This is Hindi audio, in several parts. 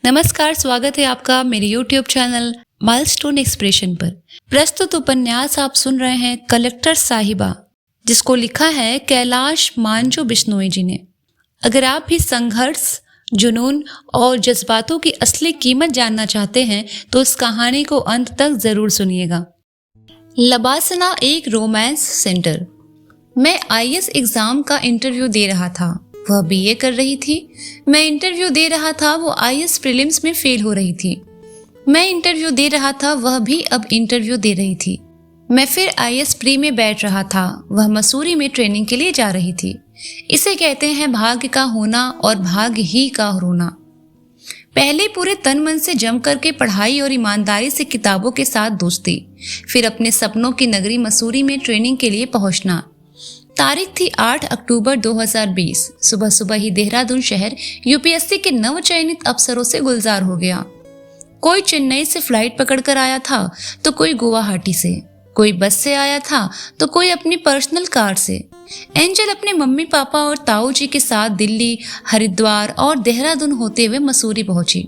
नमस्कार, स्वागत है आपका मेरे YouTube चैनल माइलस्टोन एक्सप्रेशन पर। प्रस्तुत उपन्यास आप सुन रहे हैं कलेक्टर साहिबा, जिसको लिखा है कैलाश मांझू बिश्नोई जी ने। अगर आप भी संघर्ष, जुनून और जज्बातों की असली कीमत जानना चाहते हैं तो इस कहानी को अंत तक जरूर सुनिएगा। लबासना एक रोमांस सेंटर। मैं IAS एग्जाम का इंटरव्यू दे रहा था, वह BA कर रही थी। मैं इंटरव्यू दे रहा था, वो IAS प्रीलिम्स में फेल हो रही थी। मैं इंटरव्यू दे रहा था, वह भी अब इंटरव्यू दे रही थी। मैं फिर IAS प्री में बैठ रहा था, वह मसूरी में ट्रेनिंग के लिए जा रही थी। इसे कहते हैं भाग्य का होना और भाग्य ही का रोना। पहले पूरे तन मन से जम करके पढ़ाई और ईमानदारी से किताबों के साथ दोस्ती, फिर अपने सपनों की नगरी मसूरी में ट्रेनिंग के लिए पहुंचना। तारीख थी 8 अक्टूबर 2020। सुबह सुबह ही देहरादून शहर UPSC के नवचयनित अफसरों से गुलजार हो गया। कोई चेन्नई से फ्लाइट पकड़कर आया था तो कोई गुवाहाटी से, कोई बस से आया था तो कोई अपनी पर्सनल कार से। एंजल अपने मम्मी पापा और ताऊ जी के साथ दिल्ली, हरिद्वार और देहरादून होते हुए मसूरी पहुंची।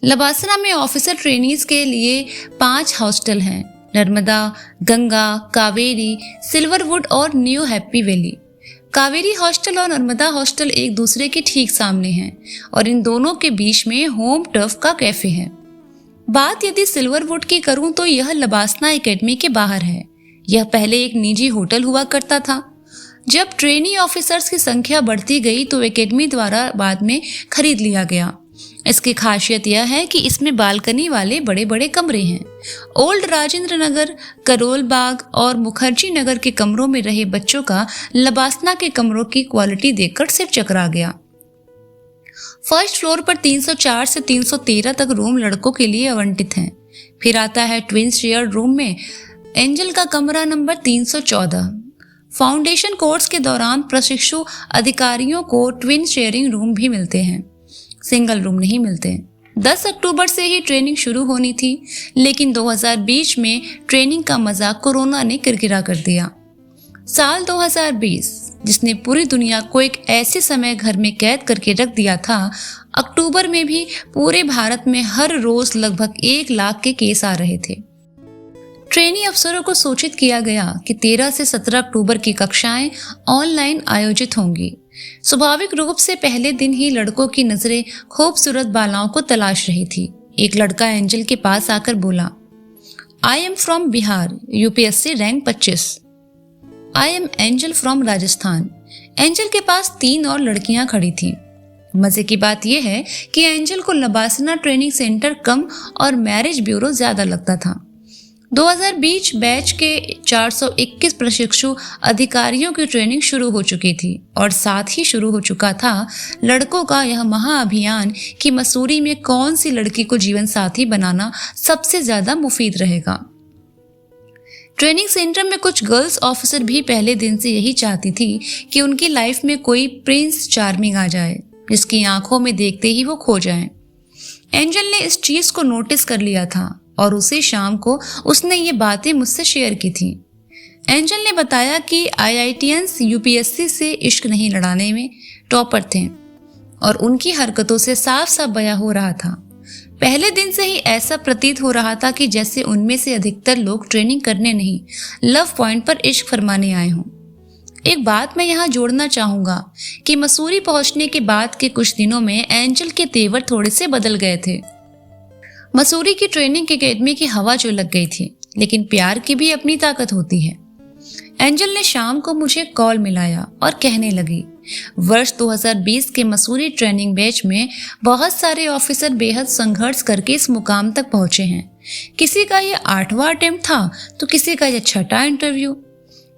लबासना में ऑफिसर ट्रेनीज के लिए 5 हॉस्टल हैं: नर्मदा, गंगा, कावेरी, सिल्वरवुड और new happy valley. Kaveri hostel और नर्मदा हॉस्टल एक दूसरे के ठीक सामने हैं और इन दोनों के बीच में होम टर्फ का कैफे है। बात यदि सिल्वरवुड की करूं तो यह लबासना एकेडमी के बाहर है। यह पहले एक निजी होटल हुआ करता था। जब ट्रेनी ऑफिसर्स की संख्या बढ़ती गई तो एकेडमी द्वारा बाद में खरीद लिया गया। इसकी खासियत यह है कि इसमें बालकनी वाले बड़े बड़े कमरे हैं। ओल्ड राजेंद्र नगर, करोल बाग और मुखर्जी नगर के कमरों में रहे बच्चों का लबासना के कमरों की क्वालिटी देखकर सिर चकरा गया। फर्स्ट फ्लोर पर 304 से 313 तक रूम लड़कों के लिए आवंटित हैं। फिर आता है ट्विन शेयर रूम में एंजल का कमरा नंबर 314। फाउंडेशन कोर्स के दौरान प्रशिक्षु अधिकारियों को ट्विन शेयरिंग रूम भी मिलते हैं, सिंगल रूम नहीं मिलते। 10 अक्टूबर से ही ट्रेनिंग शुरू होनी थी, लेकिन 2020 में ट्रेनिंग का मजा कोरोना ने किरकिरा कर दिया। साल 2020 जिसने पूरी दुनिया को एक ऐसे समय घर में कैद करके रख दिया था। अक्टूबर में भी पूरे भारत में हर रोज लगभग 1 लाख के केस आ रहे थे। ट्रेनी अफसरों को सूचित किया गया कि 13 से 17 अक्टूबर की कक्षाएं ऑनलाइन आयोजित होंगी। स्वाभाविक रूप से पहले दिन ही लड़कों की नजरें खूबसूरत बालाओं को तलाश रही थी। एक लड़का एंजल के पास आकर बोला, I am from Bihar, UPSC rank 25। I am angel from Rajasthan. Angel के पास 3 और लड़कियां खड़ी थीं। मजे की बात यह है कि एंजल को लबासना ट्रेनिंग सेंटर कम और मैरिज ब्यूरो ज्यादा लगता था। 2020 बैच के 421 प्रशिक्षु अधिकारियों की ट्रेनिंग शुरू हो चुकी थी और साथ ही शुरू हो चुका था लड़कों का यह महाअभियान कि मसूरी में कौन सी लड़की को जीवन साथी बनाना सबसे ज्यादा मुफीद रहेगा। ट्रेनिंग सेंटर में कुछ गर्ल्स ऑफिसर भी पहले दिन से यही चाहती थी कि उनकी लाइफ में कोई प्रिंस चार्मिंग आ जाए, जिसकी आंखों में देखते ही वो खो जाए। एंजल ने इस चीज को नोटिस कर लिया था और उसी शाम को उसने ये बातें मुझसे शेयर की थी। एंजल ने बताया कि IITians UPSC से इश्क नहीं लड़ाने में टॉपर थे और उनकी हरकतों से साफ साफ बयां हो रहा था। पहले दिन से ही ऐसा प्रतीत हो रहा था कि जैसे उनमें से अधिकतर लोग ट्रेनिंग करने नहीं, लव पॉइंट पर इश्क फरमाने आए हों। एक बात मैं यहाँ जोड़ना चाहूंगा कि मसूरी पहुंचने के बाद के कुछ दिनों में एंजल के तेवर थोड़े से बदल गए थे। मसूरी की ट्रेनिंग एकेडमी की हवा जो लग गई थी, लेकिन प्यार की भी अपनी ताकत होती है। एंजल ने शाम को मुझे कॉल मिलाया और कहने लगी, वर्ष 2020 के मसूरी ट्रेनिंग बैच में बहुत सारे ऑफिसर बेहद संघर्ष करके इस मुकाम तक पहुंचे हैं। किसी का यह 8वां अटेम्प्ट था तो किसी का यह 6ठा इंटरव्यू।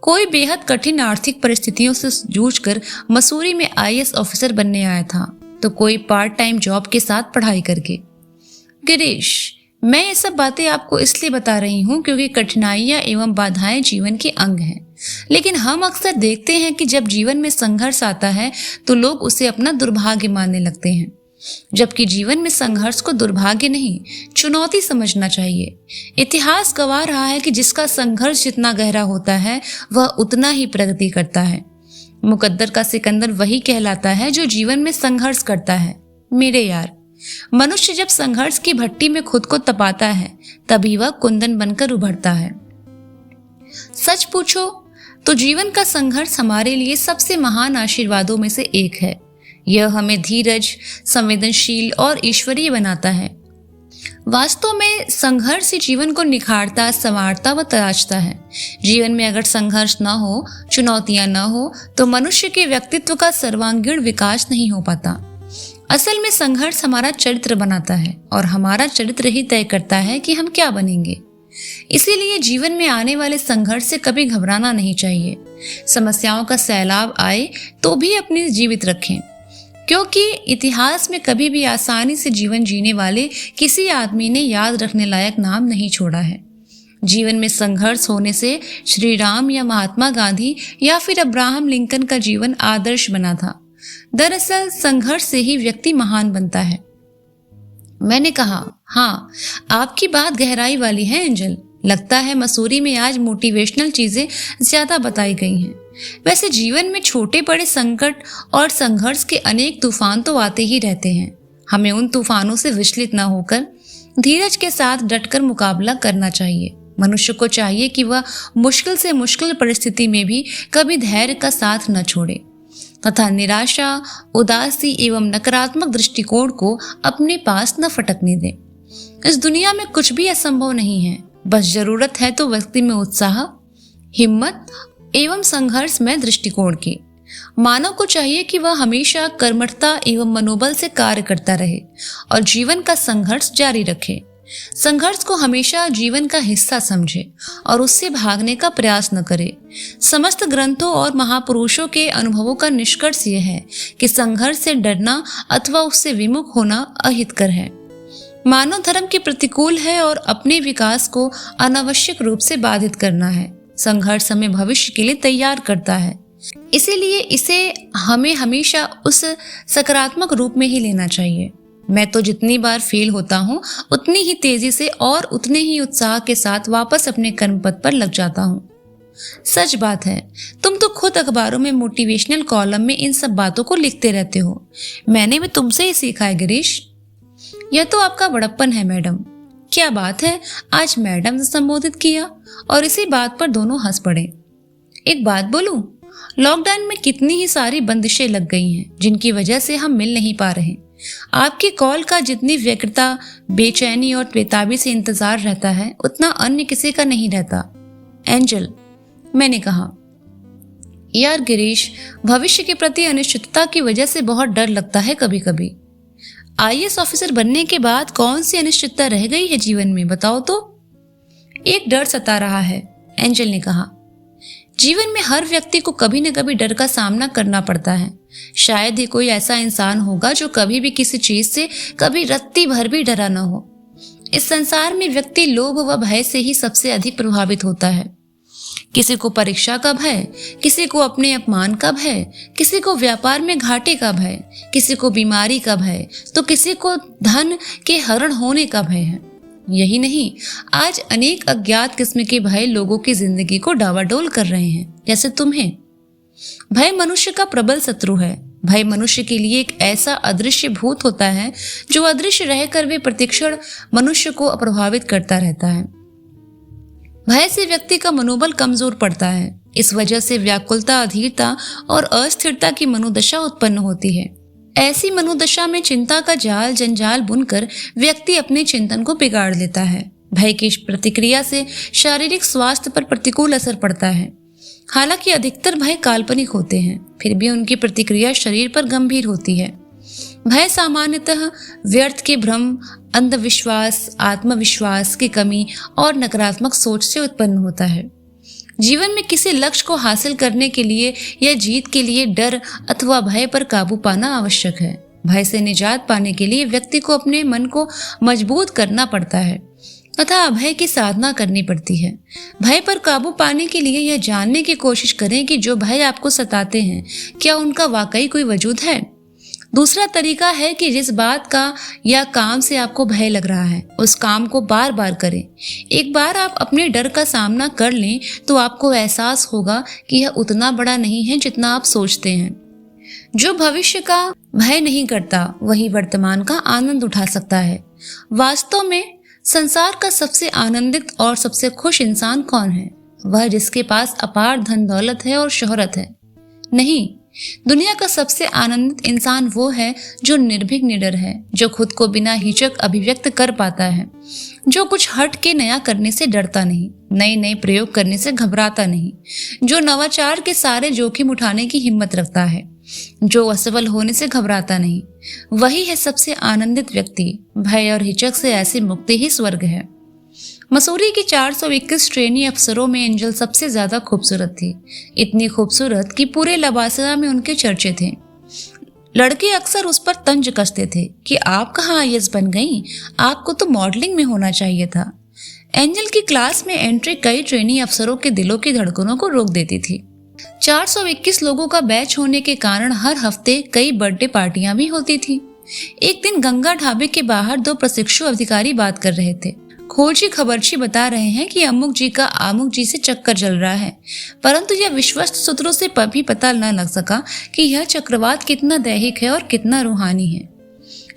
कोई बेहद कठिन आर्थिक परिस्थितियों से जूझकर मसूरी में IAS ऑफिसर बनने आया था तो कोई पार्ट टाइम जॉब के साथ पढ़ाई करके। गिरीश, मैं ये सब बातें आपको इसलिए बता रही हूँ क्योंकि कठिनाइयाँ एवं बाधाएं जीवन के अंग हैं, लेकिन हम अक्सर देखते हैं कि जब जीवन में संघर्ष आता है तो लोग उसे अपना दुर्भाग्य मानने लगते हैं, जबकि जीवन में संघर्ष को दुर्भाग्य नहीं, चुनौती समझना चाहिए। इतिहास गवाह रहा है कि जिसका संघर्ष जितना गहरा होता है वह उतना ही प्रगति करता है। मुकद्दर का सिकंदर वही कहलाता है जो जीवन में संघर्ष करता है। मेरे यार, मनुष्य जब संघर्ष की भट्टी में खुद को तपाता है तभी वह कुंदन बनकर उभरता है। सच पूछो तो जीवन का संघर्ष हमारे लिए सबसे महान आशीर्वादों में से एक है। यह हमें धीरज, संवेदनशील और ईश्वरीय बनाता है। वास्तव में संघर्ष ही जीवन को निखारता, संवारता व तराशता है। जीवन में अगर संघर्ष न हो, चुनौतियां न हो, तो मनुष्य के व्यक्तित्व का सर्वांगीण विकास नहीं हो पाता। असल में संघर्ष हमारा चरित्र बनाता है और हमारा चरित्र ही तय करता है कि हम क्या बनेंगे। इसीलिए जीवन में आने वाले संघर्ष से कभी घबराना नहीं चाहिए। समस्याओं का सैलाब आए तो भी अपनी जीवित रखें, क्योंकि इतिहास में कभी भी आसानी से जीवन जीने वाले किसी आदमी ने याद रखने लायक नाम नहीं छोड़ा है। जीवन में संघर्ष होने से श्री राम या महात्मा गांधी या फिर अब्राहम लिंकन का जीवन आदर्श बना था। दरअसल संघर्ष से ही व्यक्ति महान बनता है। मैंने कहा, हाँ, आपकी बात गहराई वाली है एंजल। लगता है मसूरी में आज मोटिवेशनल चीजें ज्यादा बताई गई हैं। वैसे जीवन में छोटे बड़े संकट और संघर्ष के अनेक तूफान तो आते ही रहते हैं। हमें उन तूफानों से विचलित न होकर धीरज के साथ डटकर मुकाबला करना चाहिए। मनुष्य को चाहिए कि वह मुश्किल से मुश्किल परिस्थिति में भी कभी धैर्य का साथ न छोड़े तथा निराशा, उदासी एवं नकारात्मक दृष्टिकोण को अपने पास न फटकने दे। इस दुनिया में कुछ भी असंभव नहीं है, बस जरूरत है तो व्यक्ति में उत्साह, हिम्मत एवं संघर्ष में दृष्टिकोण की। मानव को चाहिए कि वह हमेशा कर्मठता एवं मनोबल से कार्य करता रहे और जीवन का संघर्ष जारी रखे। संघर्ष को हमेशा जीवन का हिस्सा समझे और उससे भागने का प्रयास न करे। समस्त ग्रंथों और महापुरुषों के अनुभवों का निष्कर्ष यह है कि संघर्ष से डरना अथवा उससे विमुख होना अहितकर है, मानव धर्म के प्रतिकूल है और अपने विकास को अनावश्यक रूप से बाधित करना है। संघर्ष हमें भविष्य के लिए तैयार करता है, इसीलिए इसे हमें हमेशा उस सकारात्मक रूप में ही लेना चाहिए। मैं तो जितनी बार फेल होता हूँ उतनी ही तेजी से और उतने ही उत्साह के साथ वापस अपने कर्मपथ पर लग जाता हूँ। सच बात है, तुम तो खुद अखबारों में मोटिवेशनल कॉलम में इन सब बातों को लिखते रहते हो। मैंने भी तुमसे ही सीखा है गिरीश। यह तो आपका बड़प्पन है मैडम। क्या बात है, आज मैडम से संबोधित किया और इसी बात पर दोनों हंस पड़े। एक बात बोलूं, लॉकडाउन में कितनी ही सारी बंदिशें लग गई हैं जिनकी वजह से हम मिल नहीं पा रहे। आपकी कॉल का जितनी व्यग्रता, बेचैनी और बेताबी से इंतजार रहता है उतना अन्य किसी का नहीं रहता। एंजल, मैंने कहा, यार गिरीश, भविष्य के प्रति अनिश्चितता की वजह से बहुत डर लगता है कभी कभी। आईएएस ऑफिसर बनने के बाद कौन सी अनिश्चितता रह गई है जीवन में, बताओ तो। एक डर सता रहा है, एंजल ने कहा। जीवन में हर व्यक्ति को कभी न कभी डर का सामना करना पड़ता है। शायद ही कोई ऐसा इंसान होगा जो कभी भी किसी चीज से कभी रत्ती भर भी डरा न हो। इस संसार में व्यक्ति लोभ व भय से ही सबसे अधिक प्रभावित होता है। किसी को परीक्षा का भय, किसी को अपने अपमान का भय, किसी को व्यापार में घाटे का भय, किसी को बीमारी का भय, तो किसी को धन के हरण होने का भय है। यही नहीं, आज अनेक अज्ञात किस्म के भय लोगों की जिंदगी को डावाडोल कर रहे हैं, जैसे तुम्हें। भय मनुष्य का प्रबल शत्रु है। भय मनुष्य के लिए एक ऐसा अदृश्य भूत होता है जो अदृश्य रहकर वे प्रतिक्षण मनुष्य को अप्रभावित करता रहता है। भय से व्यक्ति का मनोबल कमजोर पड़ता है। इस वजह से व्याकुलता, अधीरता और अस्थिरता की मनोदशा उत्पन्न होती है। ऐसी मनोदशा में चिंता का जाल जंजाल बुनकर व्यक्ति अपने चिंतन को बिगाड़ लेता है। भय की प्रतिक्रिया से शारीरिक स्वास्थ्य पर प्रतिकूल असर पड़ता है। हालांकि अधिकतर भय काल्पनिक होते हैं, फिर भी उनकी प्रतिक्रिया शरीर पर गंभीर होती है। भय सामान्यतः व्यर्थ के भ्रम, अंधविश्वास, आत्मविश्वास की कमी और नकारात्मक सोच से उत्पन्न होता है। जीवन में किसी लक्ष्य को हासिल करने के लिए या जीत के लिए डर अथवा भय पर काबू पाना आवश्यक है। भय से निजात पाने के लिए व्यक्ति को अपने मन को मजबूत करना पड़ता है तथा अभय की साधना करनी पड़ती है। भय पर काबू पाने के लिए यह जानने की कोशिश करें कि जो भय आपको सताते हैं क्या उनका वाकई कोई वजूद है। दूसरा तरीका है कि जिस बात का या काम से आपको भय लग रहा है उस काम को बार बार करें। एक बार आप अपने डर का सामना कर लें तो आपको एहसास होगा कि यह उतना बड़ा नहीं है जितना आप सोचते हैं। जो भविष्य का भय नहीं करता वही वर्तमान का आनंद उठा सकता है। वास्तव में संसार का सबसे आनंदित और सबसे खुश इंसान कौन है? वह जिसके पास अपार धन दौलत है और शोहरत है? नहीं, दुनिया का सबसे आनंदित इंसान वो है जो निर्भीक निडर है, जो खुद को बिना हिचक अभिव्यक्त कर पाता है, जो कुछ हट के नया करने से डरता नहीं, नए नए प्रयोग करने से घबराता नहीं, जो नवाचार के सारे जोखिम उठाने की हिम्मत रखता है, जो असफल होने से घबराता नहीं। वही है सबसे आनंदित व्यक्ति। भय और हिचक से ऐसी मुक्ति ही स्वर्ग है। मसूरी की 421 ट्रेनी अफसरों में एंजल सबसे ज्यादा खूबसूरत थी, इतनी खूबसूरत कि पूरे लबासरा में उनके चर्चे थे। लड़के अक्सर उस पर तंज कसते थे कि आप कहाँ आईएएस बन गई, आपको तो मॉडलिंग में होना चाहिए था। एंजल की क्लास में एंट्री कई ट्रेनी अफसरों के दिलों की धड़कनों को रोक देती थी। 421 लोगों का बैच होने के कारण हर हफ्ते कई बर्थडे पार्टियां भी होती थी। एक दिन गंगा ढाबे के बाहर दो प्रशिक्षु अधिकारी बात कर रहे थे। खोजी खबरची बता रहे हैं कि अमुक जी का आमुक जी से चक्कर चल रहा है, परंतु यह विश्वस्त सूत्रों से भी पता न लग सका कि यह चक्रवात कितना दैहिक है और कितना रूहानी है।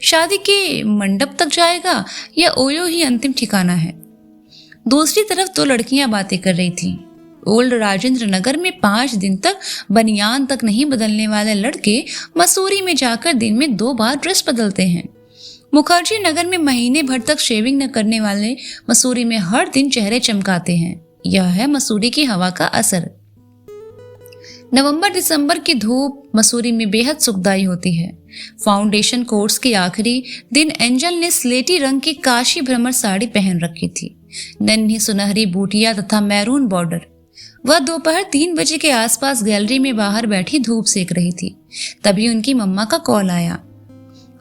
शादी के मंडप तक जाएगा या ओयो ही अंतिम ठिकाना है। दूसरी तरफ दो लड़कियां बातें कर रही थीं। ओल्ड राजेंद्र नगर में 5 दिन तक बनियान तक नहीं बदलने वाले लड़के मसूरी में जाकर दिन में 2 बार ड्रेस बदलते हैं। मुखर्जी नगर में महीने भर तक शेविंग न करने वाले मसूरी में हर दिन चेहरे चमकाते हैं। यह है मसूरी की हवा का असर। नवंबर दिसंबर की धूप मसूरी में बेहद सुखदायी होती है। फाउंडेशन कोर्स के आखिरी दिन एंजल ने स्लेटी रंग की काशी भ्रमर साड़ी पहन रखी थी, नन्ही सुनहरी बूटियां तथा मैरून बॉर्डर। वह दोपहर 3 बजे के आसपास गैलरी में बाहर बैठी धूप सेक रही थी। तभी उनकी मम्मा का कॉल आया।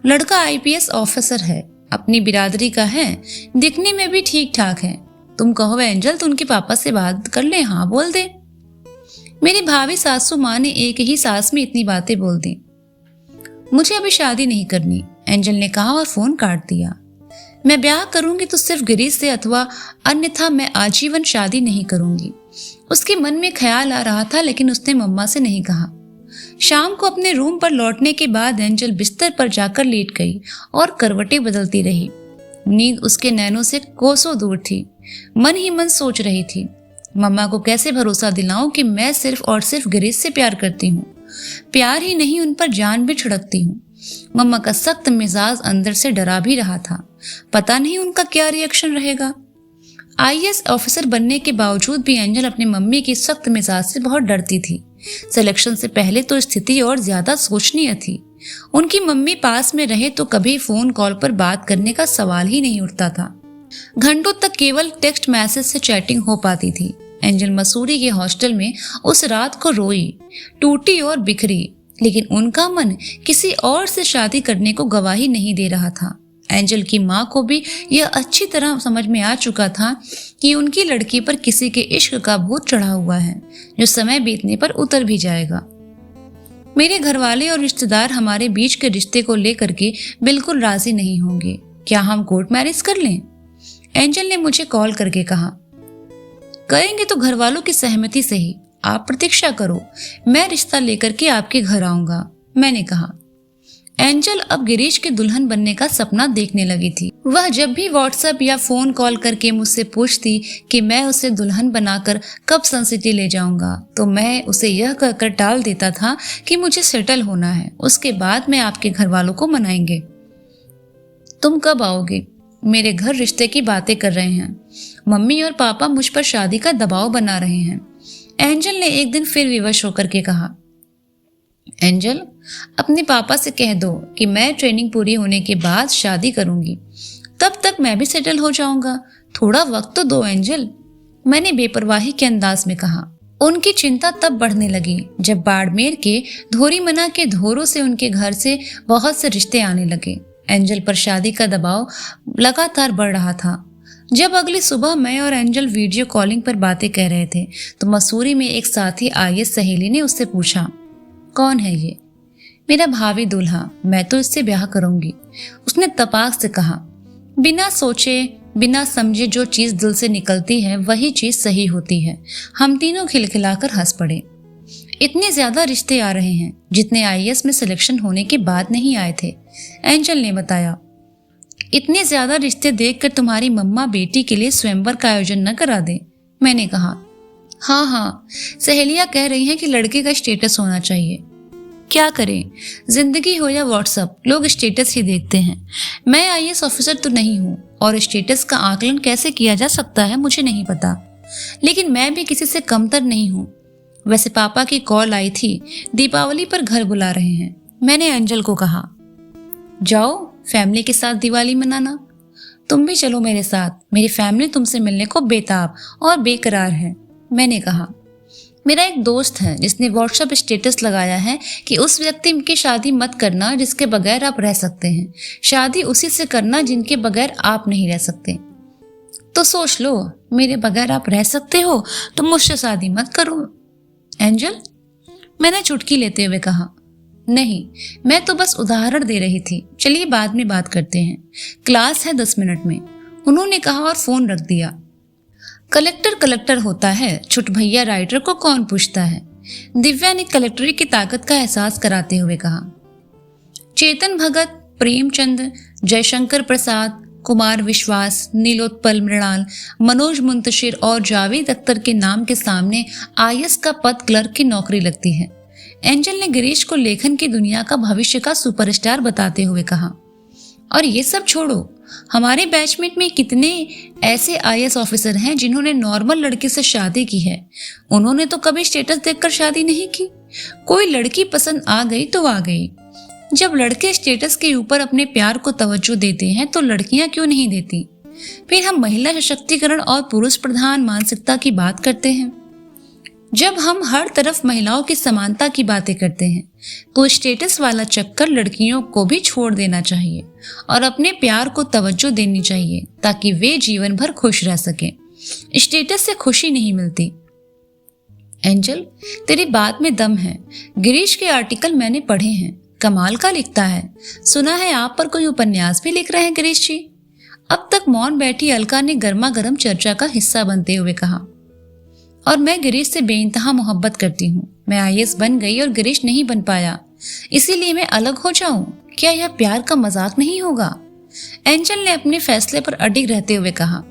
लड़का आईपीएस ऑफिसर है, अपनी बिरादरी का है, दिखने में भी ठीक ठाक है। तुम कहो एंजल तो उनके पापा से बात कर ले, हाँ बोल दे। मेरी भाभी सासू माँ ने एक ही सांस में इतनी बातें बोल दी। मुझे अभी शादी नहीं करनी, एंजल ने कहा और फोन काट दिया। मैं ब्याह करूंगी तो सिर्फ गिरीश से, अथवा अन्यथा मैं आजीवन शादी नहीं करूंगी। उसके मन में ख्याल आ रहा था, लेकिन उसने मम्मा से नहीं कहा। शाम को अपने रूम पर लौटने के बाद एंजल बिस्तर पर जाकर लेट गई और करवटें बदलती रही। नींद उसके नैनों से कोसों दूर थी। मन ही मन सोच रही थी, मम्मा को कैसे भरोसा दिलाऊं कि मैं सिर्फ और सिर्फ गिरीश से प्यार करती हूँ। प्यार ही नहीं, उन पर जान भी छिड़कती हूँ। मम्मा का सख्त मिजाज अंदर से डरा भी रहा था। पता नहीं उनका क्या रिएक्शन रहेगा। आईएएस ऑफिसर बनने के बावजूद भी एंजल अपनी मम्मी की सख्त मिजाज से बहुत डरती थी। सिलेक्शन से पहले तो स्थिति और ज्यादा सोचनीय थी। उनकी मम्मी पास में रहे तो कभी फोन कॉल पर बात करने का सवाल ही नहीं उठता था। घंटों तक केवल टेक्स्ट मैसेज से चैटिंग हो पाती थी। एंजल मसूरी के हॉस्टल में उस रात को रोई, टूटी और बिखरी, लेकिन उनका मन किसी और से शादी करने को गवाही नहीं दे रहा था। एंजल की माँ को भी यह अच्छी तरह समझ में आ चुका था कि उनकी लड़की पर किसी के इश्क का भूत चढ़ा हुआ है, जो समय बीतने पर उतर भी जाएगा। मेरे घरवाले और रिश्तेदार हमारे बीच के रिश्ते को लेकर के बिल्कुल राजी नहीं होंगे। क्या हम कोर्ट मैरिज कर लें? एंजल ने मुझे कॉल करके कहा। करेंगे तो घर वालों की सहमति से ही। आप प्रतीक्षा करो, मैं रिश्ता लेकर के आपके घर आऊंगा, मैंने कहा। एंजल अब गिरीश के दुल्हन बनने का सपना देखने लगी थी। वह जब भी व्हाट्सएप या फोन कॉल करके मुझसे पूछती कि मैं उसे दुल्हन बनाकर कब सन सिटी ले जाऊंगा, तो मैं उसे यह कहकर टाल देता था कि मुझे सेटल होना है, उसके बाद मैं आपके घर वालों को मनाएंगे। तुम कब आओगे? मेरे घर रिश्ते की बातें कर रहे हैं। मम्मी और पापा मुझ पर शादी का दबाव बना रहे हैं। एंजल ने एक दिन फिर विवश होकर के कहा। एंजल, अपने पापा से कह दो कि मैं ट्रेनिंग पूरी होने के बाद शादी करूंगी, तब तक मैं भी सेटल हो जाऊंगा। थोड़ा वक्त तो दो एंजल, मैंने बेपरवाही के अंदाज में कहा। उनकी चिंता तब बढ़ने लगी जब बाड़मेर के धोरीमना के धोरों से उनके घर से बहुत से रिश्ते आने लगे। एंजल पर शादी का दबाव लगातार बढ़ रहा था। जब अगली सुबह मैं और एंजल वीडियो कॉलिंग पर बातें कह रहे थे तो मसूरी में एक साथी आईएएस सहेली ने उससे पूछा, कौन है ये? मेरा भावी दूल्हा, मैं तो इससे ब्याह करूंगी, उसने तपाक से कहा। बिना सोचे बिना समझे जो चीज दिल से निकलती है वही चीज सही होती है। हम तीनों खिलखिलाकर हंस पड़े। इतने ज्यादा रिश्ते आ रहे हैं जितने आईएएस में सिलेक्शन होने के बाद नहीं आए थे, एंजल ने बताया। इतने ज्यादा रिश्ते देखकर तुम्हारी मम्मा बेटी के लिए स्वयंवर का आयोजन न करा दे, मैंने कहा। हाँ, सहेलियां कह रही हैं कि लड़के का स्टेटस होना चाहिए। क्या करें, जिंदगी हो या व्हाट्सएप, लोग स्टेटस ही देखते हैं। मैं आईएएस ऑफिसर तो नहीं हूँ और स्टेटस का आकलन कैसे किया जा सकता है मुझे नहीं पता, लेकिन मैं भी किसी से कमतर नहीं हूँ। वैसे पापा की कॉल आई थी, दीपावली पर घर बुला रहे हैं। मैंने एंजल को कहा, जाओ फैमिली के साथ दिवाली मनाना। तुम भी चलो मेरे साथ, मेरी फैमिली तुमसे मिलने को बेताब और बेकरार है, मैंने कहा। मेरा एक दोस्त है जिसने व्हाट्सएप स्टेटस लगाया है कि उस व्यक्ति की शादी मत करना जिसके बगैर आप रह सकते हैं, शादी उसी से करना जिनके बगैर आप नहीं रह सकते। तो सोच लो, मेरे बगैर आप रह सकते हो तो मुझसे शादी मत करो एंजल, मैंने चुटकी लेते हुए कहा। नहीं, मैं तो बस उदाहरण दे रही थी, चलिए बाद में बात करते हैं, क्लास है 10 मिनट में, उन्होंने कहा और फोन रख दिया। कलेक्टर होता है, छुट भैया राइटर को कौन पूछता है, दिव्या ने कलेक्टरी की ताकत का एहसास कराते हुए कहा। चेतन भगत, प्रेमचंद, जयशंकर प्रसाद, कुमार विश्वास, नीलोत्पल मृणाल, मनोज मुंतशिर और जावेद अख्तर के नाम के सामने आईएएस का पद क्लर्क की नौकरी लगती है, एंजल ने गिरीश को लेखन की दुनिया का भविष्य का सुपरस्टार बताते हुए कहा। और ये सब छोड़ो, हमारे बैचमेट में कितने ऐसे आईएएस ऑफिसर हैं जिन्होंने नॉर्मल लड़के से शादी की है, उन्होंने तो कभी स्टेटस देखकर शादी नहीं की। कोई लड़की पसंद आ गई तो आ गई। जब लड़के स्टेटस के ऊपर अपने प्यार को तवज्जो देते हैं तो लड़कियां क्यों नहीं देती? फिर हम महिला सशक्तिकरण और पुरुष प्रधान मानसिकता की बात करते हैं। जब हम हर तरफ महिलाओं की समानता की बातें करते हैं तो स्टेटस वाला चक्कर लड़कियों को भी छोड़ देना चाहिए और अपने प्यार को तवज्जो देनी चाहिए ताकि वे जीवन भर खुश रह सकें। स्टेटस से खुशी नहीं मिलती। एंजल, तेरी बात में दम है। गिरीश के आर्टिकल मैंने पढ़े हैं, कमाल का लिखता है। सुना है आप पर कोई उपन्यास भी लिख रहे हैं गिरीश जी। अब तक मौन बैठी अलका ने गर्मा गर्म चर्चा का हिस्सा बनते हुए कहा। और मैं गिरीश से बेइंतहा मोहब्बत करती हूँ। मैं आईएएस बन गई और गिरीश नहीं बन पाया, इसीलिए मैं अलग हो जाऊं? क्या यह प्यार का मजाक नहीं होगा? एंजल ने अपने फैसले पर अडिग रहते हुए कहा।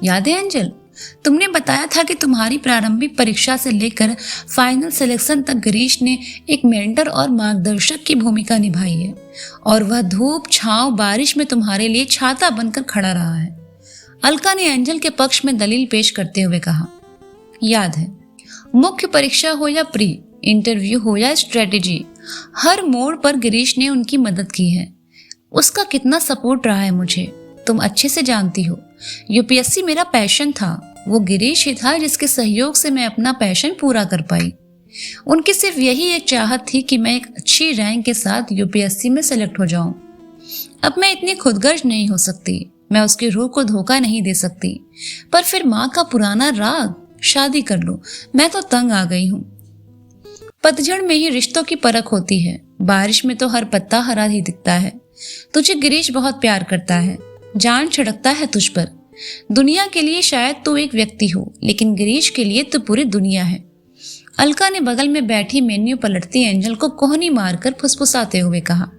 याद है एंजल, तुमने बताया था कि तुम्हारी प्रारंभिक परीक्षा से लेकर फाइनल सिलेक्शन तक गिरीश ने एक मेंटर और मार्गदर्शक की भूमिका निभाई है और वह धूप छांव बारिश में तुम्हारे लिए छाता बनकर खड़ा रहा है। अलका ने एंजल के पक्ष में दलील पेश करते हुए कहा। याद है, मुख्य परीक्षा हो या प्री इंटरव्यू हो या स्ट्रेटेजी, हर मोड़ पर गिरीश ने उनकी मदद की है। उसका कितना सपोर्ट रहा है मुझे तुम अच्छे से जानती हो। यूपीएससी मेरा पैशन था, वो गिरीश ही था जिसके सहयोग से मैं अपना पैशन पूरा कर पाई। उनकी सिर्फ यही एक चाहत थी कि मैं एक अच्छी रैंक के साथ यूपीएससी में सेलेक्ट हो जाऊं। अब मैं इतनी खुदगर्ज नहीं हो सकती, मैं उसकी रूह को धोखा नहीं दे सकती, पर फिर माँ का पुराना राग, शादी कर लो, मैं तो तंग आ गई हूँ। पतझड़ में ही रिश्तों की परख होती है, बारिश में तो हर पत्ता हरा ही दिखता है। तुझे गिरीश बहुत प्यार करता है, जान छिड़कता है तुझ पर। दुनिया के लिए शायद तू एक व्यक्ति हो, लेकिन गिरीश के लिए तो पूरी दुनिया है। अलका ने बगल में बैठी मेन्यू पलटती एंजल को कोहनी मारकर फुसफुसाते हुए कहा।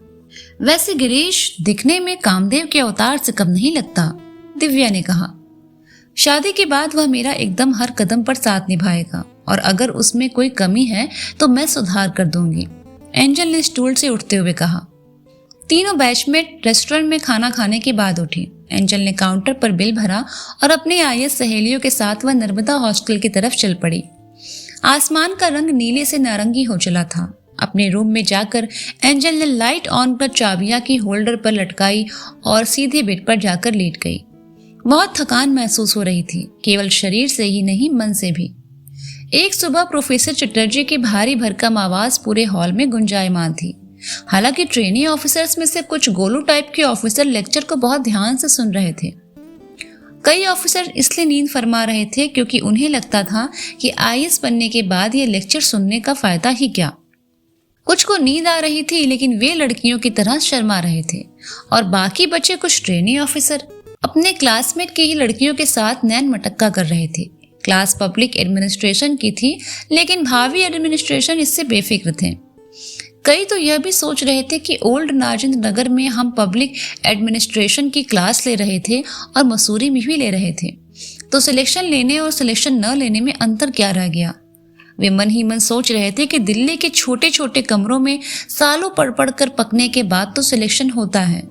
वैसे गिरीश दिखने में कामदेव के अवतार से कम नहीं लगता, दिव्या ने कहा। शादी के बाद वह मेरा एकदम हर कदम पर साथ निभाएगा और अगर उसमें कोई कमी है तो मैं सुधार कर दूंगी, एंजल ने स्टूल से उठते हुए कहा। तीनों बैचमेट रेस्टोरेंट में खाना खाने के बाद उठी। एंजल ने काउंटर पर बिल भरा और अपनी आईएएस सहेलियों के साथ वह नर्मदा हॉस्टल की तरफ चल पड़ी। आसमान का रंग नीले से नारंगी हो चला था। अपने रूम में जाकर एंजल ने लाइट ऑन कर चाबियां की होल्डर पर लटकाई और सीधे बेड पर जाकर लेट गई। बहुत थकान महसूस हो रही थी, केवल शरीर से ही नहीं मन से भी। एक सुबह प्रोफेसर चटर्जी की भारी भरकम आवाज पूरे हॉल में गुंजायमान थी। हालांकि ट्रेनी ऑफिसर्स में से कुछ गोलू टाइप के ऑफिसर लेक्चर को बहुत ध्यान से सुन रहे थे। कई ऑफिसर इसलिए नींद फरमा रहे थे क्योंकि उन्हें लगता था कि आईएएस बनने के बाद ये लेक्चर सुनने का फायदा ही क्या। कुछ को नींद आ रही थी लेकिन वे लड़कियों की तरह शर्मा रहे थे और बाकी बचे कुछ ट्रेनी ऑफिसर अपने क्लासमेट की ही लड़कियों के साथ नैन मटक्का कर रहे थे। क्लास पब्लिक एडमिनिस्ट्रेशन की थी, लेकिन भावी एडमिनिस्ट्रेशन इससे बेफिक्र थे। कई तो यह भी सोच रहे थे कि ओल्ड नाजेंद्र नगर में हम पब्लिक एडमिनिस्ट्रेशन की क्लास ले रहे थे और मसूरी में भी ले रहे थे, तो सिलेक्शन लेने और सिलेक्शन न लेने में अंतर क्या रह गया। वे मन ही मन सोच रहे थे कि दिल्ली के छोटे छोटे कमरों में सालों पढ़ कर पकने के बाद तो सिलेक्शन होता है,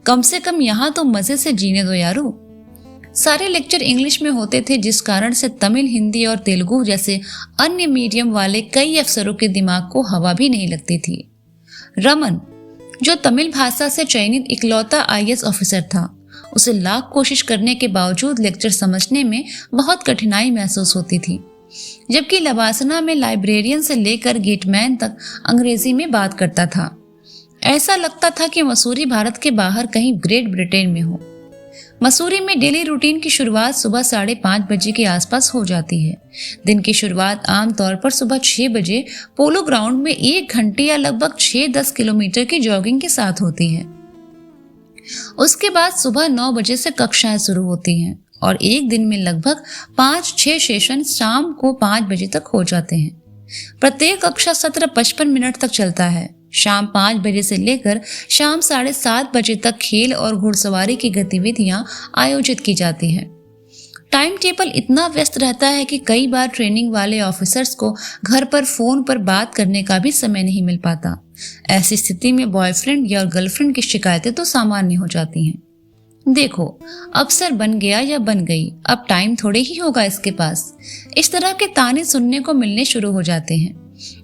कम से कम यहाँ तो मजे से जीने दो यारो। सारे लेक्चर इंग्लिश में होते थे, जिस कारण से तमिल, हिंदी और तेलुगु जैसे अन्य मीडियम वाले कई अफसरों के दिमाग को हवा भी नहीं लगती थी। रमन, जो तमिल भाषा से चयनित इकलौता IAS ऑफिसर था, उसे लाख कोशिश करने के बावजूद लेक्चर समझने में बहुत कठिनाई महसूस होती थी, जबकि लबासना में लाइब्रेरियन से लेकर गेटमैन तक अंग्रेजी में बात करता था। ऐसा लगता था कि मसूरी भारत के बाहर कहीं ग्रेट ब्रिटेन में हो। मसूरी में डेली रूटीन की शुरुआत सुबह 5:30 बजे के आसपास हो जाती है। दिन की शुरुआत आमतौर पर सुबह 6 बजे पोलो ग्राउंड में 1 घंटे या लगभग 6-10 किलोमीटर की जॉगिंग के साथ होती है। उसके बाद सुबह 9 बजे से कक्षाएं शुरू होती हैं और एक दिन में लगभग 5-6 सेशन शाम को 5 बजे तक हो जाते हैं। प्रत्येक कक्षा सत्र 55 मिनट तक चलता है। शाम 5 बजे से लेकर शाम 7:30 बजे तक खेल और घुड़सवारी की गतिविधियां आयोजित की जाती हैं। टाइम टेबल इतना व्यस्त रहता है कि कई बार ट्रेनिंग वाले ऑफिसर्स को घर पर फोन पर बात करने का भी समय नहीं मिल पाता। ऐसी स्थिति में बॉयफ्रेंड या गर्लफ्रेंड की शिकायतें तो सामान्य हो जाती हैं। देखो, अफसर बन गया या बन गई, अब टाइम थोड़े ही होगा इसके पास। इस तरह के ताने सुनने को मिलने शुरू हो जाते हैं।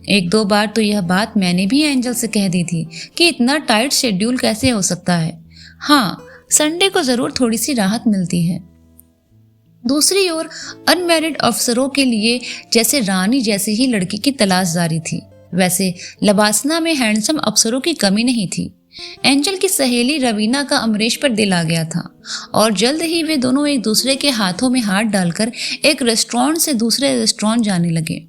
1-2 बार तो यह बात मैंने भी एंजल से कह दी थी कि इतना टाइट शेड्यूल कैसे हो सकता है। हाँ, संडे को जरूर थोड़ी सी राहत मिलती है। दूसरी ओर अनमैरिड अफसरों के लिए जैसे रानी जैसी ही लड़की की तलाश जारी थी। वैसे लबासना में हैंडसम अफसरों की कमी नहीं थी। एंजल की सहेली रवीना का अमरीश पर दिल आ गया था और जल्द ही वे दोनों एक दूसरे के हाथों में हाथ डालकर एक रेस्टोरेंट से दूसरे रेस्टोरेंट जाने लगे।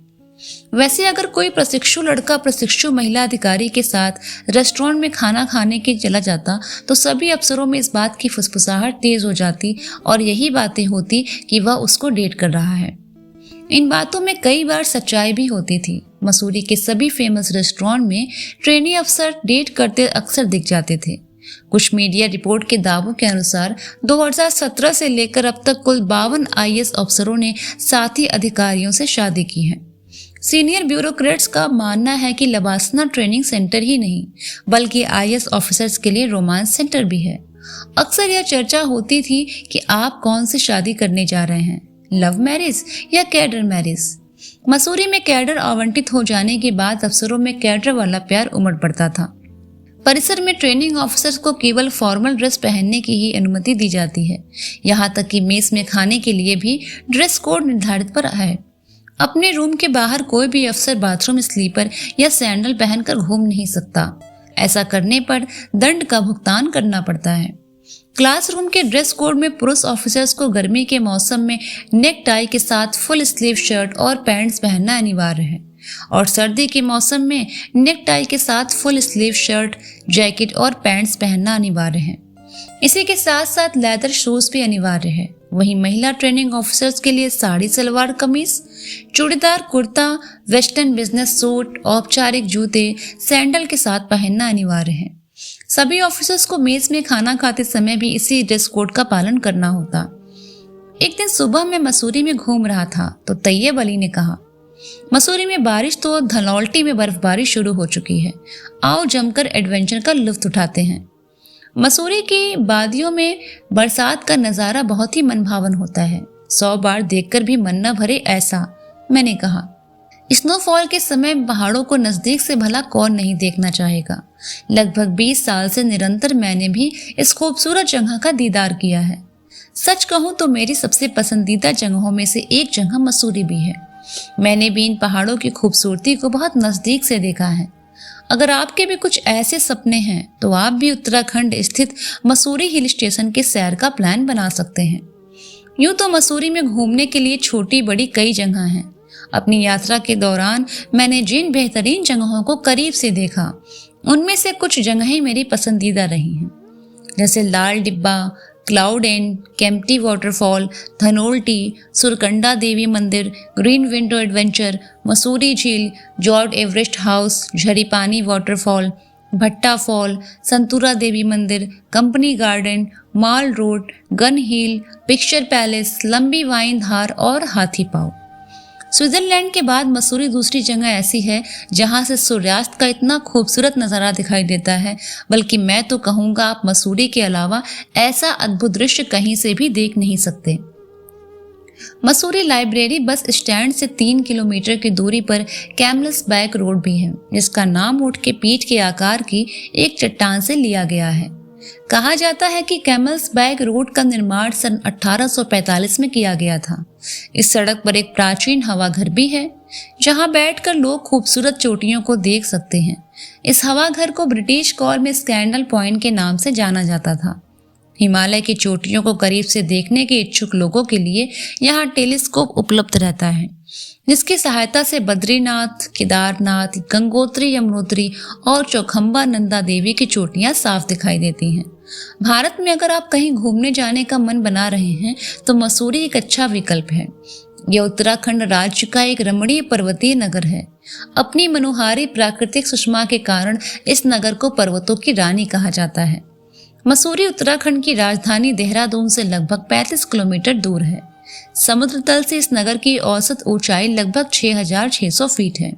वैसे अगर कोई प्रशिक्षु लड़का प्रशिक्षु महिला अधिकारी के साथ रेस्टोरेंट में खाना खाने के चला जाता तो सभी अफसरों में इस बात की फुसफुसाहट तेज हो जाती और यही बातें होती कि वह उसको डेट कर रहा है। इन बातों में कई बार सच्चाई भी होती थी। मसूरी के सभी फेमस रेस्टोरेंट में ट्रेनी अफसर डेट करते अक्सर दिख जाते थे। कुछ मीडिया रिपोर्ट के दावों के अनुसार 2017 से लेकर अब तक कुल 52 IAS अफसरों ने साथी अधिकारियों से शादी की है। सीनियर ब्यूरोक्रेट्स का मानना है कि लबासना ट्रेनिंग सेंटर ही नहीं बल्कि IAS ऑफिसर्स के लिए रोमांस सेंटर भी है। अक्सर यह चर्चा होती थी कि आप कौन सी शादी करने जा रहे हैं, लव मैरिज या कैडर मैरिज। मसूरी में कैडर आवंटित हो जाने के बाद अफसरों में कैडर वाला प्यार उमड़ पड़ता था। परिसर में ट्रेनिंग ऑफिसर्स को केवल फॉर्मल ड्रेस पहनने की ही अनुमति दी जाती है। यहाँ तक कि मेस में खाने के लिए भी ड्रेस कोड निर्धारित पर है। अपने रूम के बाहर कोई भी अफसर बाथरूम स्लीपर या सैंडल पहनकर घूम नहीं सकता। ऐसा करने पर दंड का भुगतान करना पड़ता है। क्लासरूम के ड्रेस कोड में पुरुष ऑफिसर्स को गर्मी के मौसम में नेक टाई के साथ फुल स्लीव शर्ट और पैंट्स पहनना अनिवार्य है और सर्दी के मौसम में नेक टाई के साथ फुल स्लीव शर्ट, जैकेट और पैंट्स पहनना अनिवार्य है। इसी के साथ साथ लेदर शूज भी अनिवार्य है। वहीं महिला ट्रेनिंग ऑफिसर्स के लिए sari salwar kameez, churidar kurta, western business suit, औपचारिक जूते, सैंडल के साथ पहनना अनिवार्य है। सभी ऑफिसर्स को मेस में खाना खाते समय भी इसी ड्रेस कोड का पालन करना होता। एक दिन सुबह मैं मसूरी में घूम रहा था तो तैयब अली ने कहा, मसूरी में बारिश तो धनौल्टी में बर्फबारी शुरू हो चुकी है, आओ जमकर एडवेंचर का लुत्फ उठाते हैं। मसूरी की वादियों में बरसात का नज़ारा बहुत ही मनभावन होता है, 100 बार देखकर भी मन न भरे ऐसा, मैंने कहा। स्नोफॉल के समय पहाड़ों को नज़दीक से भला कौन नहीं देखना चाहेगा। लगभग 20 साल से निरंतर मैंने भी इस खूबसूरत जगह का दीदार किया है। सच कहूँ तो मेरी सबसे पसंदीदा जगहों में से एक जगह मसूरी भी है। मैंने भी इन पहाड़ों की खूबसूरती को बहुत नज़दीक से देखा है। अगर आपके भी कुछ ऐसे सपने हैं तो आप भी उत्तराखंड स्थित मसूरी हिल स्टेशन के सैर का प्लान बना सकते हैं। यूँ तो मसूरी में घूमने के लिए छोटी बड़ी कई जगह हैं। अपनी यात्रा के दौरान मैंने जिन बेहतरीन जगहों को करीब से देखा उनमें से कुछ जगहें मेरी पसंदीदा रही हैं, जैसे Lal Tibba, cloud end, Kempty waterfall, Dhanaulti, Surkanda Devi मंदिर, ग्रीन विंडो एडवेंचर, मसूरी झील, George Everest house, Jharipani waterfall, Bhatta fall, Santura Devi मंदिर, company garden, mall road, gun hill, picture palace, Lambi वाइन धार और हाथी पाँव। स्विट्जरलैंड के बाद मसूरी दूसरी जगह ऐसी है जहां से सूर्यास्त का इतना खूबसूरत नज़ारा दिखाई देता है, बल्कि मैं तो कहूँगा आप मसूरी के अलावा ऐसा अद्भुत दृश्य कहीं से भी देख नहीं सकते। मसूरी लाइब्रेरी बस स्टैंड से 3 किलोमीटर की दूरी पर कैमल्स बैक रोड भी है, जिसका नाम ऊंट के पीठ के आकार की एक चट्टान से लिया गया है। कहा जाता है कि कैमल्स बैक रोड का निर्माण सन 1845 में किया गया था। इस सड़क पर एक प्राचीन हवा घर भी है, जहां बैठकर लोग खूबसूरत चोटियों को देख सकते हैं। इस हवा घर को ब्रिटिश काल में स्कैंडल पॉइंट के नाम से जाना जाता था। हिमालय की चोटियों को करीब से देखने के इच्छुक लोगों के लिए यहाँ टेलीस्कोप उपलब्ध रहता है, जिसकी सहायता से बद्रीनाथ, केदारनाथ, गंगोत्री, यमुनोत्री और चौखंबा नंदा देवी की चोटियां साफ दिखाई देती हैं। भारत में अगर आप कहीं घूमने जाने का मन बना रहे हैं तो मसूरी एक अच्छा विकल्प है। यह उत्तराखंड राज्य का एक रमणीय पर्वतीय नगर है। अपनी मनोहारी प्राकृतिक सुषमा के कारण इस नगर को पर्वतों की रानी कहा जाता है। मसूरी उत्तराखंड की राजधानी देहरादून से लगभग 35 किलोमीटर दूर है। समुद्र तल से इस नगर की औसत ऊंचाई लगभग 6600 फीट है।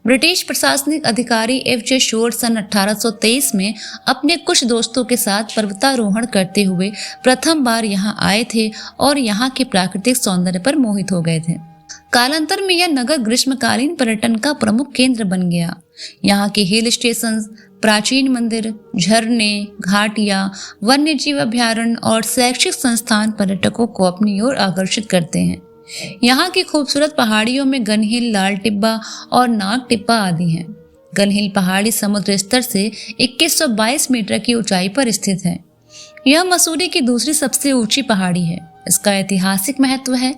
ब्रिटिश प्रशासनिक अधिकारी एफ.जे. शोर सन 1823 में अपने कुछ दोस्तों के साथ पर्वतारोहण करते हुए प्रथम बार यहां आए थे और यहां के प्राकृतिक सौंदर्य पर मोहित हो गए थे। कालांतर में यह नगर ग्रीष्मकालीन पर्यटन का प्रमुख केंद्र बन गया। यहाँ के हिल स्टेशन, प्राचीन मंदिर, झरने, घाटियां, वन्य जीव अभ्यारण्य और शैक्षिक संस्थान पर्यटकों को अपनी ओर आकर्षित करते हैं। यहाँ की खूबसूरत पहाड़ियों में गनहिल, लाल टिब्बा और नाग टिब्बा आदि हैं। गनहिल पहाड़ी समुद्र स्तर से 2122 मीटर की ऊंचाई पर स्थित है। यह मसूरी की दूसरी सबसे ऊंची पहाड़ी है। इसका ऐतिहासिक महत्व है।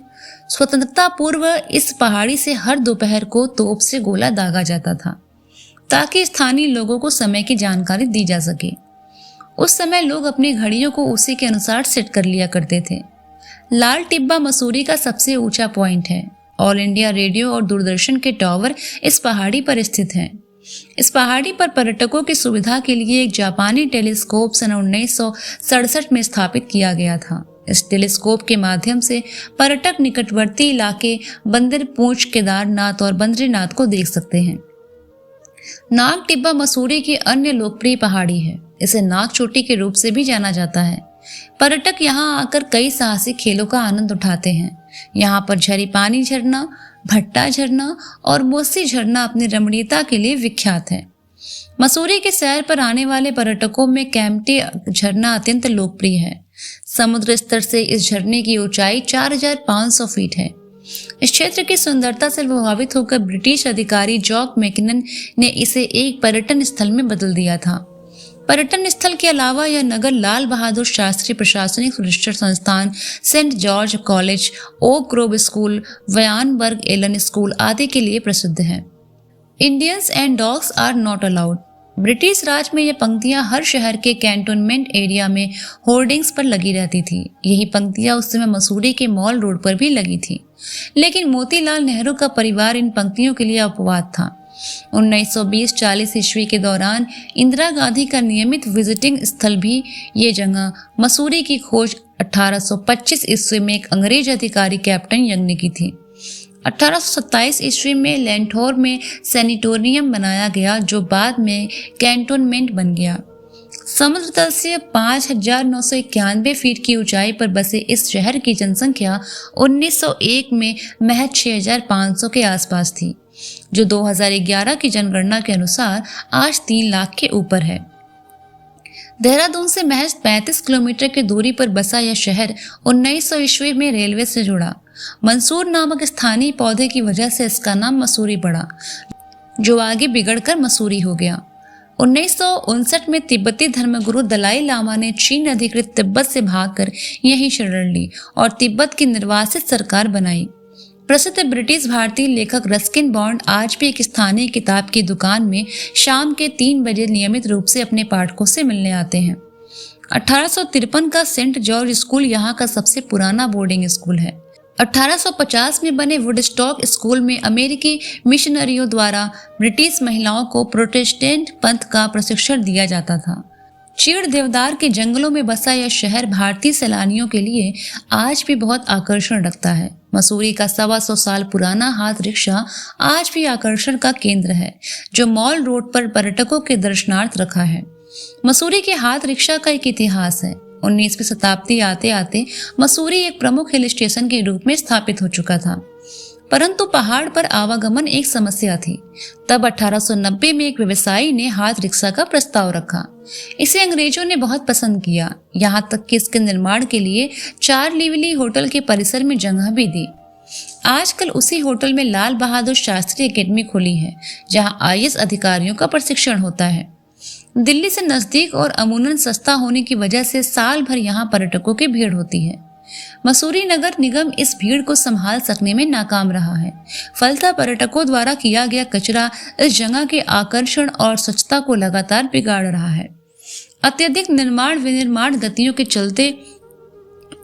स्वतंत्रता पूर्व इस पहाड़ी से हर दोपहर को तोप से गोला दागा जाता था, ताकि स्थानीय लोगों को समय की जानकारी दी जा सके। उस समय लोग अपनी घड़ियों को उसी के अनुसार सेट कर लिया करते थे। लाल टिब्बा मसूरी का सबसे ऊंचा पॉइंट है। ऑल इंडिया रेडियो और दूरदर्शन के टावर इस पहाड़ी पर स्थित हैं। इस पहाड़ी पर पर्यटकों की सुविधा के लिए एक जापानी टेलीस्कोप सन 1967 में स्थापित किया गया था। इस टेलीस्कोप के माध्यम से पर्यटक निकटवर्ती इलाके बंदर पूंछ, केदारनाथ और बद्रीनाथ को देख सकते हैं। नाग टिब्बा मसूरी की अन्य लोकप्रिय पहाड़ी है। इसे नाग चोटी के रूप से भी जाना जाता है। पर्यटक यहाँ आकर कई साहसिक खेलों का आनंद उठाते हैं। यहाँ पर झरीपानी झरना, भट्टा झरना और मोसी झरना अपनी रमणीयता के लिए विख्यात है। मसूरी के सैर पर आने वाले पर्यटकों में केम्प्टी झरना अत्यंत लोकप्रिय है। समुद्र स्तर से इस झरने की ऊंचाई 4500 फीट है। इस क्षेत्र की सुंदरता से प्रभावित होकर ब्रिटिश अधिकारी जॉक मैकिनन ने इसे एक पर्यटन स्थल में बदल दिया था। पर्यटन स्थल के अलावा यह नगर लाल बहादुर शास्त्री प्रशासनिक रिसर्च संस्थान, Saint George college, oak grove school, Wynberg Allen school आदि के लिए प्रसिद्ध है। Indians and dogs are not allowed. British Raj में ये पंक्तियां हर शहर के कैंटोनमेंट एरिया में होर्डिंग्स पर लगी रहती थी। यही पंक्तियां उस समय मसूरी के मॉल रोड पर भी लगी थी, लेकिन मोतीलाल नेहरू का परिवार इन पंक्तियों के लिए अपवाद था। 1920-40 ईस्वी के दौरान इंदिरा गांधी का नियमित विजिटिंग स्थल भी ये जगह मसूरी की खोज 1825 ईस्वी में एक अंग्रेज अधिकारी कैप्टन यंग ने की थी। 1827 ईस्वी में लैंथोर में सैनिटोरियम बनाया गया, जो बाद में कैंटोनमेंट बन गया। समुद्र तल से 5991 फीट की ऊंचाई पर बसे इस शहर की जनसंख्या 1901 में महज 6500 के आसपास थी, जो 2011 की जनगणना के अनुसार आज 3 लाख के ऊपर है। देहरादून से महज 35 किलोमीटर की दूरी पर बसा यह शहर 1900 ईस्वी में रेलवे से जुड़ा। मंसूर नामक स्थानीय पौधे की वजह से इसका नाम मसूरी पड़ा, जो आगे बिगड़कर मसूरी हो गया। 1959 में तिब्बती धर्मगुरु दलाई लामा ने चीन अधिकृत तिब्बत से भागकर यहीं शरण ली और तिब्बत की निर्वासित सरकार बनाई। प्रसिद्ध ब्रिटिश भारतीय लेखक रस्किन बॉन्ड आज भी एक स्थानीय किताब की दुकान में शाम के 3 बजे नियमित रूप से अपने पाठकों से मिलने आते हैं। 1853 का सेंट जॉर्ज स्कूल यहाँ का सबसे पुराना बोर्डिंग स्कूल है। 1850 में बने वुडस्टॉक स्कूल में अमेरिकी मिशनरियों द्वारा ब्रिटिश महिलाओं को प्रोटेस्टेंट पंथ का प्रशिक्षण दिया जाता था। चीड़ देवदार के जंगलों में बसा यह शहर भारतीय सैलानियों के लिए आज भी बहुत आकर्षण रखता है। मसूरी का 125 साल पुराना हाथ रिक्शा आज भी आकर्षण का केंद्र है, जो मॉल रोड पर पर्यटकों के दर्शनार्थ रखा है। मसूरी के हाथ रिक्शा का एक इतिहास है। 19वीं शताब्दी आते आते मसूरी एक प्रमुख हिल स्टेशन के रूप में स्थापित हो चुका था, परंतु पहाड़ पर आवागमन एक समस्या थी। तब 1890 में एक व्यवसायी ने हाथ रिक्शा का प्रस्ताव रखा। इसे अंग्रेजों ने बहुत पसंद किया, यहाँ तक कि इसके निर्माण के लिए चारलिवली होटल के परिसर में जगह भी दी। आजकल उसी होटल में लाल बहादुर शास्त्री एकेडमी खुली है, जहाँ IAS अधिकारियों का प्रशिक्षण होता है। दिल्ली से नजदीक और अमूमन सस्ता होने की वजह से साल भर यहाँ पर्यटकों की भीड़ होती है। मसूरी नगर निगम इस भीड़ को संभाल सकने में नाकाम रहा है। फलतः पर्यटकों द्वारा किया गया कचरा इस जगह के आकर्षण और स्वच्छता को लगातार बिगाड़ रहा है। अत्यधिक निर्माण विनिर्माण गतियों के चलते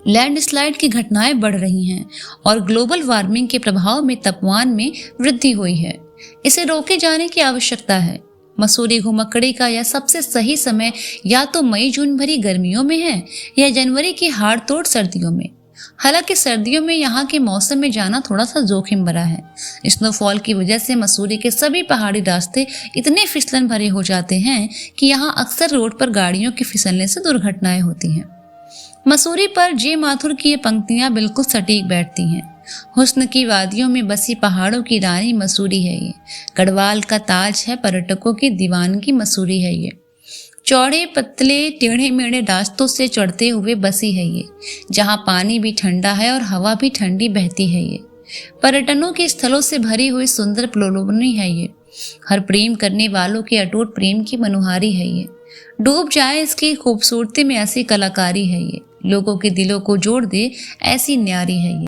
लैंडस्लाइड की घटनाएं बढ़ रही हैं और ग्लोबल वार्मिंग के प्रभाव में तापमान में वृद्धि हुई है। इसे रोके जाने की आवश्यकता है। मसूरी घुमक्कड़ी का यह सबसे सही समय या तो मई जून भरी गर्मियों में है या जनवरी की हाड़ तोड़ सर्दियों में। हालांकि सर्दियों में यहाँ के मौसम में जाना थोड़ा सा जोखिम भरा है। स्नोफॉल की वजह से मसूरी के सभी पहाड़ी रास्ते इतने फिसलन भरे हो जाते हैं कि यहाँ अक्सर रोड पर गाड़ियों के फिसलने से दुर्घटनाएं होती हैं। मसूरी पर जे माथुर की ये पंक्तियां बिल्कुल सटीक बैठती हैं। हुस्न की वादियों में बसी पहाड़ों की रानी मसूरी है ये, गढ़वाल का ताज है, पर्यटकों की दीवानगी मसूरी है ये। चौड़े पतले टेढ़े मेढ़े रास्तों से चढ़ते हुए बसी है ये, जहाँ पानी भी ठंडा है और हवा भी ठंडी बहती है ये। पर्यटनों के स्थलों से भरी हुई सुंदर प्लोलोनी है ये। हर प्रेम करने वालों के अटूट प्रेम की मनुहारी है ये। डूब जाए इसकी खूबसूरती में ऐसी कलाकारी है ये, लोगों के दिलों को जोड़ दे ऐसी न्यारी है ये।